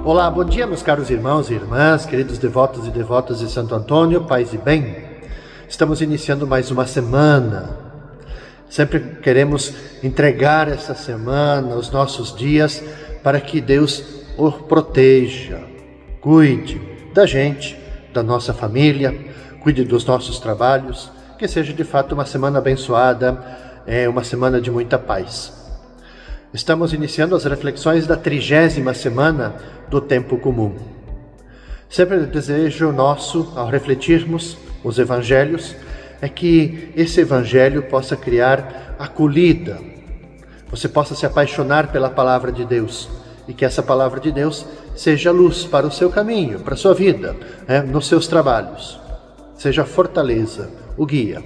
Olá, bom dia meus caros irmãos e irmãs, queridos devotos e devotas de Santo Antônio, paz e bem. Estamos iniciando mais uma semana. Sempre queremos entregar essa semana, os nossos dias, para que Deus o proteja, cuide da gente, da nossa família, cuide dos nossos trabalhos, que seja de fato uma semana abençoada, uma semana de muita paz. Estamos iniciando as reflexões da 30ª semana do Tempo Comum. Sempre o desejo nosso, ao refletirmos os evangelhos, é que esse evangelho possa criar acolhida, você possa se apaixonar pela palavra de Deus e que essa palavra de Deus seja luz para o seu caminho, para a sua vida, nos seus trabalhos. Seja fortaleza, o guia.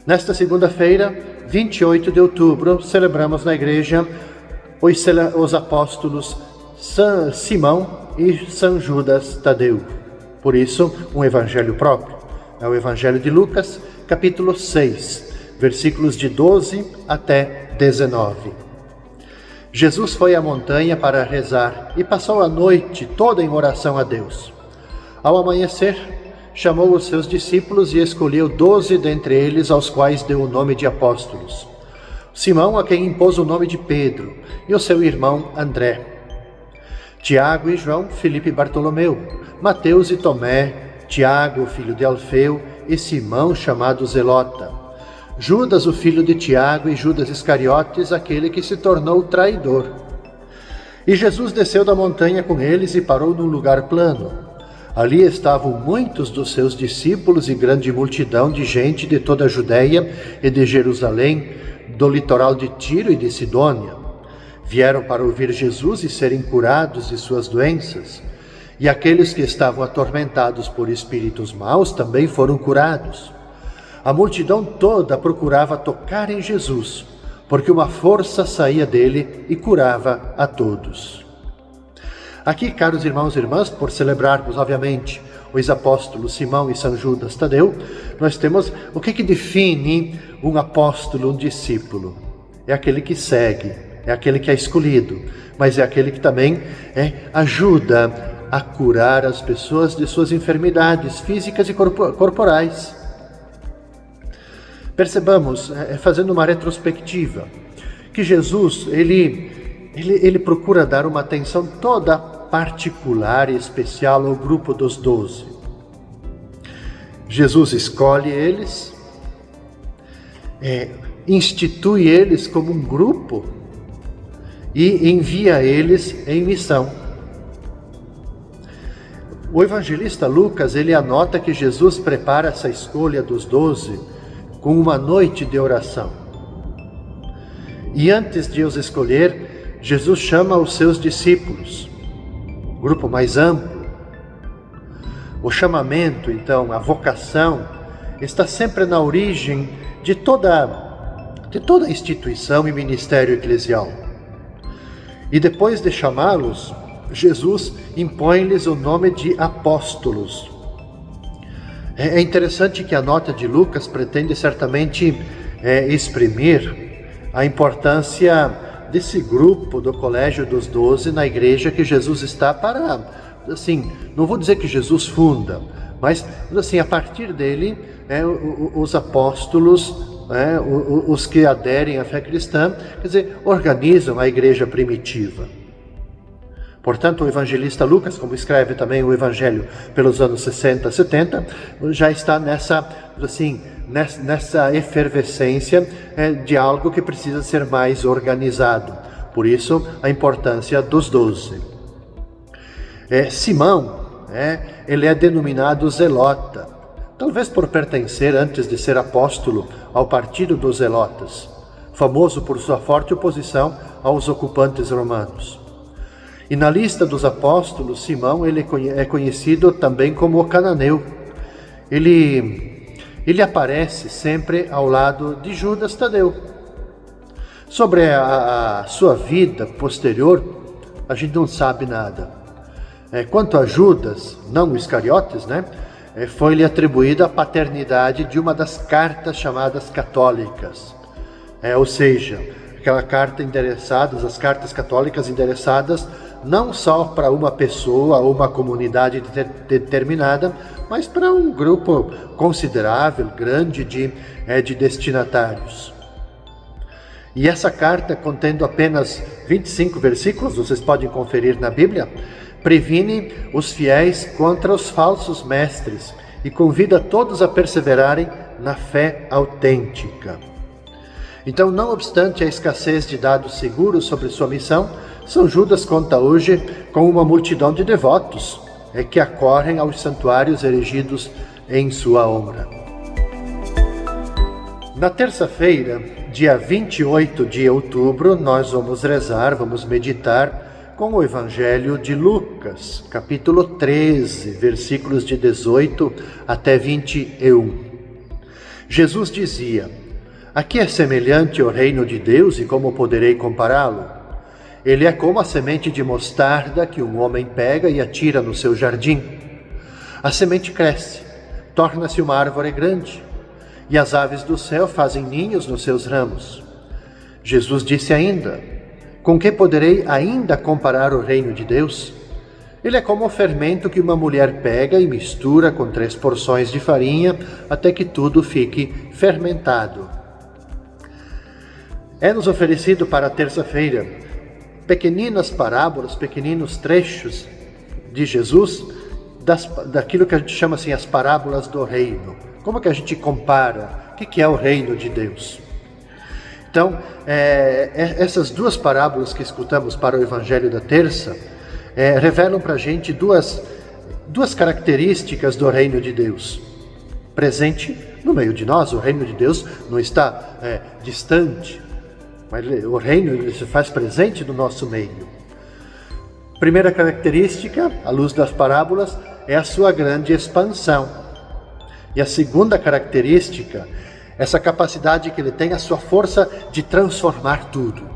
Nesta segunda-feira, 28 de outubro, celebramos na igreja os apóstolos São Simão e São Judas Tadeu. Por isso, um evangelho próprio. É o evangelho de Lucas, capítulo 6, versículos de 12 até 19. Jesus foi à montanha para rezar e passou a noite toda em oração a Deus. Ao amanhecer, chamou os seus discípulos e escolheu 12 dentre eles, aos quais deu o nome de apóstolos. Simão, a quem impôs o nome de Pedro, e o seu irmão André. Tiago e João, Filipe e Bartolomeu, Mateus e Tomé, Tiago, filho de Alfeu, e Simão, chamado Zelota. Judas, o filho de Tiago, e Judas Iscariotes, aquele que se tornou traidor. E Jesus desceu da montanha com eles e parou num lugar plano. Ali estavam muitos dos seus discípulos e grande multidão de gente de toda a Judéia e de Jerusalém, do litoral de Tiro e de Sidônia. Vieram para ouvir Jesus e serem curados de suas doenças. E aqueles que estavam atormentados por espíritos maus também foram curados. A multidão toda procurava tocar em Jesus, porque uma força saía dele e curava a todos. Aqui, caros irmãos e irmãs, por celebrarmos, obviamente, os apóstolos Simão e São Judas Tadeu, nós temos o que define um apóstolo, um discípulo. É aquele que segue, é aquele que é escolhido, mas é aquele que também ajuda a curar as pessoas de suas enfermidades físicas e corporais. Percebamos, fazendo uma retrospectiva, que Jesus, ele procura dar uma atenção toda particular e especial ao grupo dos 12. Jesus escolhe eles, institui eles como um grupo e envia eles em missão. O evangelista Lucas, ele anota que Jesus prepara essa escolha dos 12 com uma noite de oração. E antes de os escolher, Jesus chama os seus discípulos, grupo mais amplo. O chamamento, então, a vocação, está sempre na origem de toda instituição e ministério eclesial. E depois de chamá-los, Jesus impõe-lhes o nome de apóstolos. É interessante que a nota de Lucas pretende certamente exprimir a importância desse grupo do Colégio dos 12 na igreja que Jesus está para, assim, não vou dizer que Jesus funda, mas assim, a partir dele, os apóstolos, os que aderem à fé cristã, quer dizer, organizam a igreja primitiva. Portanto, o evangelista Lucas, como escreve também o evangelho pelos anos 60, 70, já está nessa efervescência de algo que precisa ser mais organizado. Por isso, a importância dos 12. Simão, ele é denominado Zelota, talvez por pertencer, antes de ser apóstolo, ao partido dos Zelotas, famoso por sua forte oposição aos ocupantes romanos. E na lista dos apóstolos, Simão, ele é conhecido também como o cananeu. Ele aparece sempre ao lado de Judas Tadeu. Sobre a sua vida posterior, a gente não sabe nada. Quanto a Judas, não o Iscariotes, foi-lhe atribuída a paternidade de uma das cartas chamadas católicas. Ou seja, aquela carta endereçada, as cartas católicas endereçadas não só para uma pessoa ou uma comunidade determinada, mas para um grupo considerável, grande de destinatários. E essa carta, contendo apenas 25 versículos, vocês podem conferir na Bíblia, previne os fiéis contra os falsos mestres e convida todos a perseverarem na fé autêntica. Então, não obstante a escassez de dados seguros sobre sua missão, São Judas conta hoje com uma multidão de devotos que acorrem aos santuários erigidos em sua honra. Na terça-feira, dia 28 de outubro, nós vamos rezar, vamos meditar com o Evangelho de Lucas, capítulo 13, versículos de 18 até 21. Jesus dizia: "A que é semelhante o reino de Deus e como poderei compará-lo? Ele é como a semente de mostarda que um homem pega e atira no seu jardim. A semente cresce, torna-se uma árvore grande, e as aves do céu fazem ninhos nos seus ramos." Jesus disse ainda: "Com que poderei ainda comparar o reino de Deus? Ele é como o fermento que uma mulher pega e mistura com 3 porções de farinha até que tudo fique fermentado." É-nos oferecido para a terça-feira pequeninas parábolas, pequeninos trechos de Jesus, daquilo que a gente chama assim as parábolas do reino. Como que a gente compara? O que é o reino de Deus? Então, essas 2 parábolas que escutamos para o Evangelho da terça revelam para a gente duas características do reino de Deus. Presente no meio de nós, o reino de Deus não está distante, mas o reino ele se faz presente no nosso meio. Primeira característica, à luz das parábolas, é a sua grande expansão. E a segunda característica, essa capacidade que ele tem, a sua força de transformar tudo.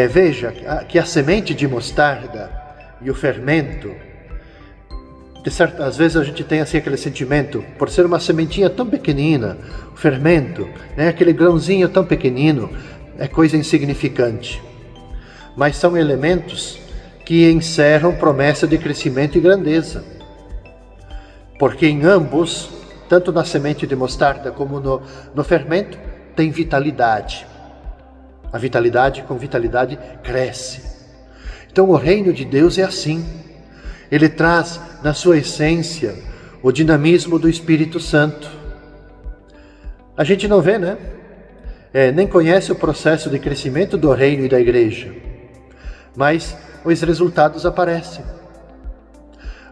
Veja que a semente de mostarda e o fermento, às vezes a gente tem assim aquele sentimento, por ser uma sementinha tão pequenina, o fermento, aquele grãozinho tão pequenino, é coisa insignificante. Mas são elementos que encerram promessa de crescimento e grandeza. Porque em ambos, tanto na semente de mostarda como no fermento, tem vitalidade. A vitalidade com vitalidade cresce. Então o reino de Deus é assim. Ele traz na sua essência o dinamismo do Espírito Santo. A gente não vê, nem conhece o processo de crescimento do reino e da igreja, mas os resultados aparecem.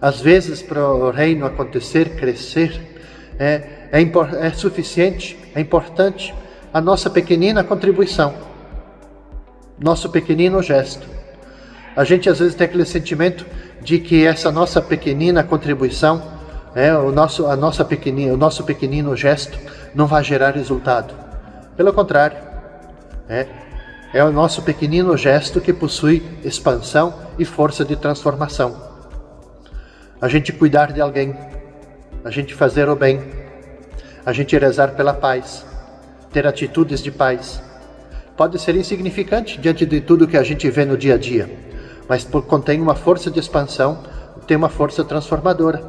Às vezes, para o reino acontecer, crescer, é suficiente, é importante a nossa pequenina contribuição, nosso pequenino gesto. A gente às vezes tem aquele sentimento de que essa nossa pequenina contribuição, o nosso pequenino gesto, não vai gerar resultado. Pelo contrário, é o nosso pequenino gesto que possui expansão e força de transformação. A gente cuidar de alguém, a gente fazer o bem, a gente rezar pela paz, ter atitudes de paz. Pode ser insignificante diante de tudo que a gente vê no dia a dia, mas contém uma força de expansão, tem uma força transformadora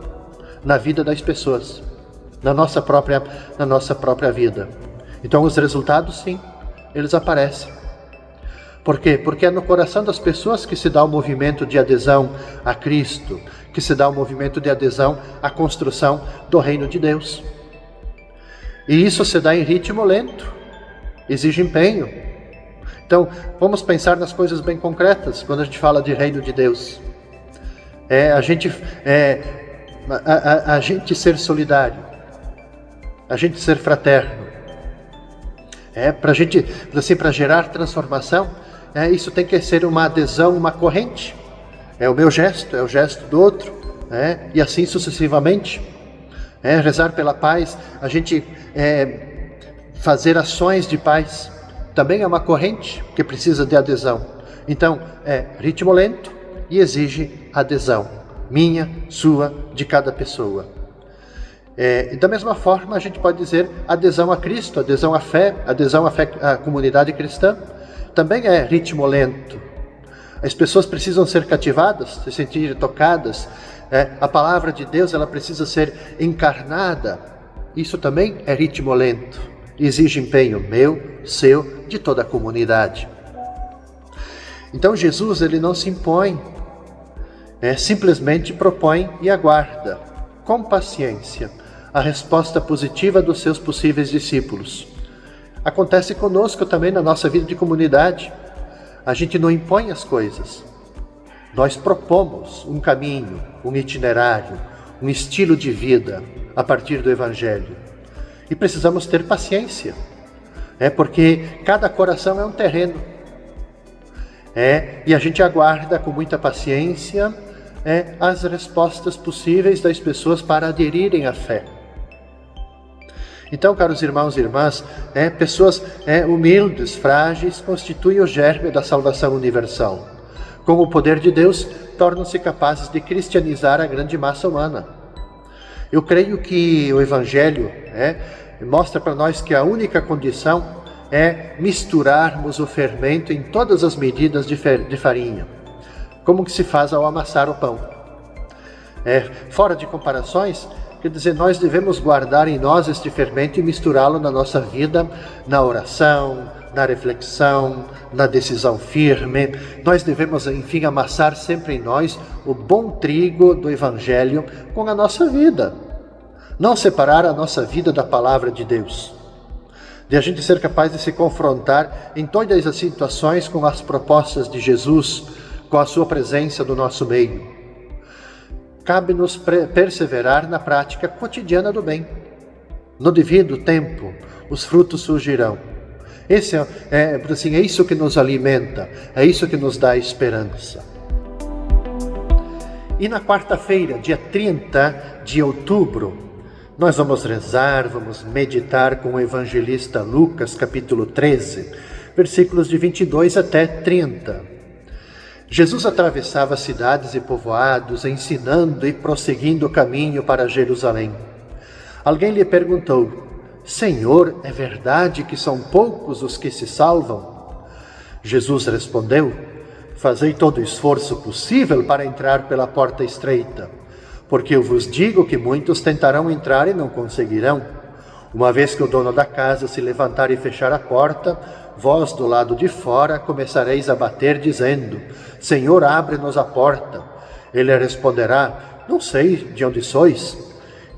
na vida das pessoas, na nossa própria vida. Então os resultados, sim, eles aparecem. Por quê? Porque é no coração das pessoas que se dá o movimento de adesão a Cristo, que se dá o movimento de adesão à construção do reino de Deus. E isso se dá em ritmo lento, exige empenho. Então, vamos pensar nas coisas bem concretas quando a gente fala de reino de Deus. A gente ser solidário, a gente ser fraterno. Para gerar transformação, isso tem que ser uma adesão, uma corrente. É o meu gesto, é o gesto do outro, e assim sucessivamente. Rezar pela paz, a gente fazer ações de paz, também é uma corrente que precisa de adesão. Então, é ritmo lento e exige adesão, minha, sua, de cada pessoa. E da mesma forma, a gente pode dizer adesão a Cristo, adesão à fé à comunidade cristã, também é ritmo lento. As pessoas precisam ser cativadas, se sentirem tocadas. A palavra de Deus, ela precisa ser encarnada. Isso também é ritmo lento. Exige empenho meu, seu, de toda a comunidade. Então Jesus, ele não se impõe, simplesmente propõe e aguarda, com paciência, a resposta positiva dos seus possíveis discípulos. Acontece conosco também na nossa vida de comunidade. A gente não impõe as coisas. Nós propomos um caminho, um itinerário, um estilo de vida a partir do Evangelho. E precisamos ter paciência, porque cada coração é um terreno. E a gente aguarda com muita paciência as respostas possíveis das pessoas para aderirem à fé. Então, caros irmãos e irmãs, pessoas humildes, frágeis, constituem o germe da salvação universal. Com o poder de Deus, tornam-se capazes de cristianizar a grande massa humana. Eu creio que o Evangelho mostra para nós que a única condição é misturarmos o fermento em todas as medidas de farinha, como que se faz ao amassar o pão. Fora de comparações, quer dizer, nós devemos guardar em nós este fermento e misturá-lo na nossa vida, na oração, na reflexão, na decisão firme. Nós devemos, enfim, amassar sempre em nós o bom trigo do Evangelho com a nossa vida. Não separar a nossa vida da palavra de Deus. De a gente ser capaz de se confrontar em todas as situações com as propostas de Jesus, com a sua presença no nosso meio. Cabe-nos perseverar na prática cotidiana do bem. No devido tempo, os frutos surgirão. Esse é isso que nos alimenta, é isso que nos dá esperança. E na quarta-feira, dia 30 de outubro, nós vamos rezar, vamos meditar com o evangelista Lucas, capítulo 13, versículos de 22 até 30. Jesus atravessava cidades e povoados, ensinando e prosseguindo o caminho para Jerusalém. Alguém lhe perguntou: Senhor, é verdade que são poucos os que se salvam? Jesus respondeu: Fazei todo o esforço possível para entrar pela porta estreita, porque eu vos digo que muitos tentarão entrar e não conseguirão. Uma vez que o dono da casa se levantar e fechar a porta, vós do lado de fora começareis a bater, dizendo: Senhor, abre-nos a porta. Ele responderá: Não sei de onde sois.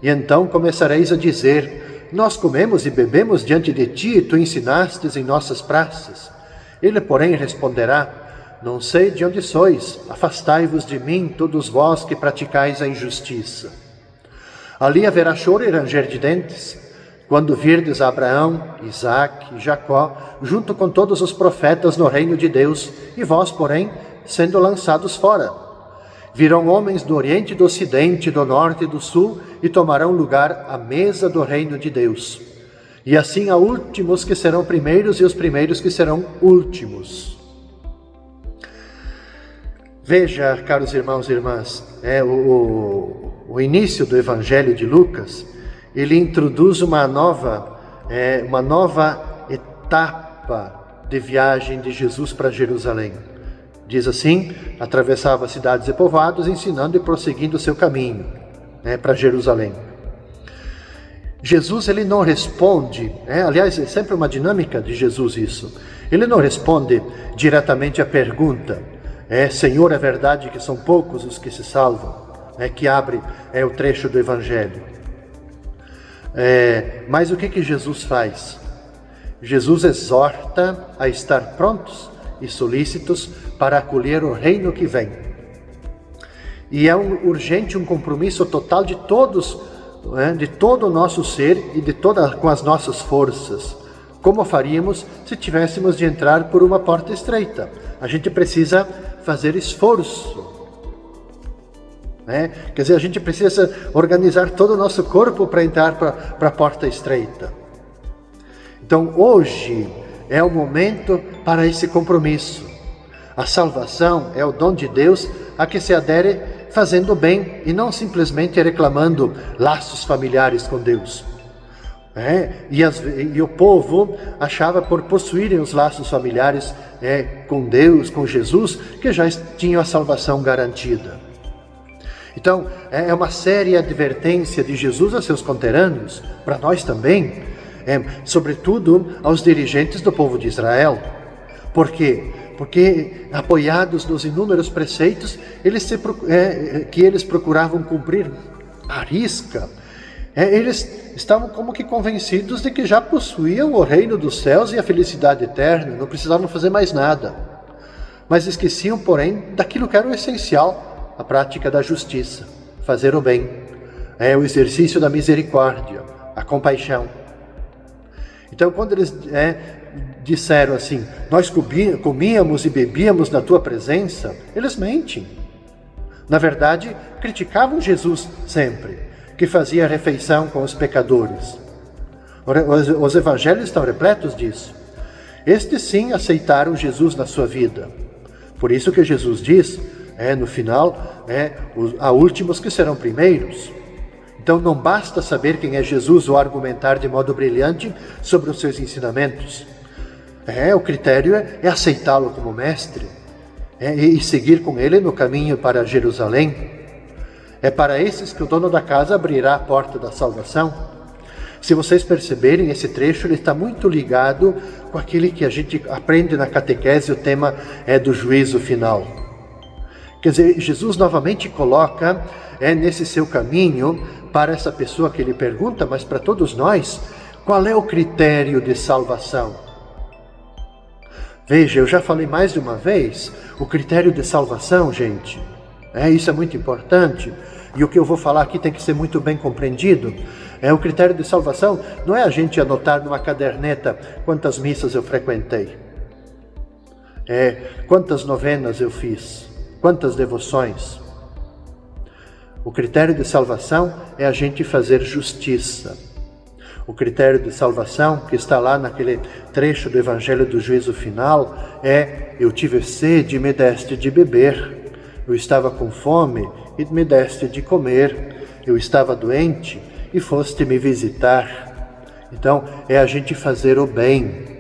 E então começareis a dizer: Nós comemos e bebemos diante de ti, e tu ensinastes em nossas praças. Ele, porém, responderá: Não sei de onde sois, afastai-vos de mim, todos vós que praticais a injustiça. Ali haverá choro e ranger de dentes, quando virdes Abraão, Isaque e Jacó, junto com todos os profetas no reino de Deus, e vós, porém, sendo lançados fora. Virão homens do Oriente e do Ocidente, do Norte e do Sul, e tomarão lugar à mesa do reino de Deus. E assim há últimos que serão primeiros, e os primeiros que serão últimos. Veja, caros irmãos e irmãs, o início do Evangelho de Lucas, ele introduz uma nova etapa de viagem de Jesus para Jerusalém. Diz assim: atravessava cidades e povoados, ensinando e prosseguindo o seu caminho para Jerusalém. Jesus, ele não responde, aliás, é sempre uma dinâmica de Jesus isso. Ele não responde diretamente à pergunta: Senhor, é verdade que são poucos os que se salvam? Que abre o trecho do Evangelho. Mas o que Jesus faz? Jesus exorta a estar prontos e solícitos para acolher o reino que vem. E é urgente um compromisso total de todos, de todo o nosso ser e com as nossas forças. Como faríamos se tivéssemos de entrar por uma porta estreita? A gente precisa fazer esforço. Quer dizer, a gente precisa organizar todo o nosso corpo para entrar para a porta estreita. Então, hoje é o momento para esse compromisso. A salvação é o dom de Deus a que se adere fazendo bem e não simplesmente reclamando laços familiares com Deus. E o povo achava, por possuírem os laços familiares com Deus, com Jesus, que já tinham a salvação garantida. Então, é uma séria advertência de Jesus a seus conterrâneos, para nós também, sobretudo aos dirigentes do povo de Israel. Por quê? Porque, apoiados nos inúmeros preceitos que eles procuravam cumprir à risca, eles estavam como que convencidos de que já possuíam o reino dos céus e a felicidade eterna, não precisavam fazer mais nada. Mas esqueciam, porém, daquilo que era o essencial, a prática da justiça, fazer o bem, o exercício da misericórdia, a compaixão. Então, quando eles disseram assim, nós comíamos e bebíamos na tua presença, eles mentem. Na verdade, criticavam Jesus sempre, que fazia refeição com os pecadores. Os evangelhos estão repletos disso. Estes sim aceitaram Jesus na sua vida. Por isso que Jesus diz, no final, há últimos que serão primeiros. Então não basta saber quem é Jesus ou argumentar de modo brilhante sobre os seus ensinamentos. O critério é aceitá-lo como mestre e seguir com ele no caminho para Jerusalém. É para esses que o dono da casa abrirá a porta da salvação. Se vocês perceberem, esse trecho ele está muito ligado com aquele que a gente aprende na catequese, o tema do juízo final. Quer dizer, Jesus novamente coloca nesse seu caminho, para essa pessoa que ele pergunta, mas para todos nós, qual é o critério de salvação? Veja, eu já falei mais de uma vez, o critério de salvação, gente, isso é muito importante, e o que eu vou falar aqui tem que ser muito bem compreendido. O critério de salvação não é a gente anotar numa caderneta quantas missas eu frequentei, quantas novenas eu fiz, quantas devoções. O critério de salvação é a gente fazer justiça. O critério de salvação, que está lá naquele trecho do Evangelho do Juízo Final, eu tive sede e me deste de beber. Eu estava com fome e me deste de comer. Eu estava doente e foste me visitar. Então, é a gente fazer o bem.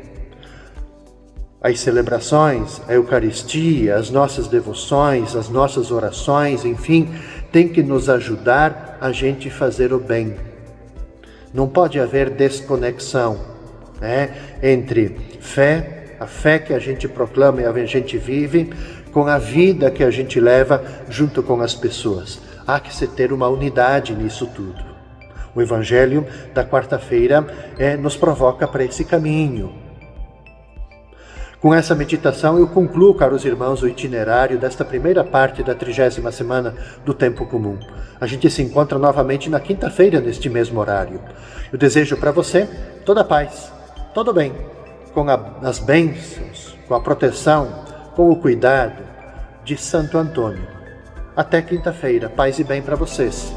As celebrações, a Eucaristia, as nossas devoções, as nossas orações, enfim, tem que nos ajudar a gente fazer o bem. Não pode haver desconexão entre a fé que a gente proclama e a gente vive, com a vida que a gente leva junto com as pessoas. Há que se ter uma unidade nisso tudo. O Evangelho da quarta-feira nos provoca para esse caminho. Com essa meditação eu concluo, caros irmãos, o itinerário desta primeira parte da 30ª semana do Tempo Comum. A gente se encontra novamente na quinta-feira, neste mesmo horário. Eu desejo para você toda a paz, todo bem, com as bênçãos, com a proteção, com o cuidado de Santo Antônio. Até quinta-feira, paz e bem para vocês.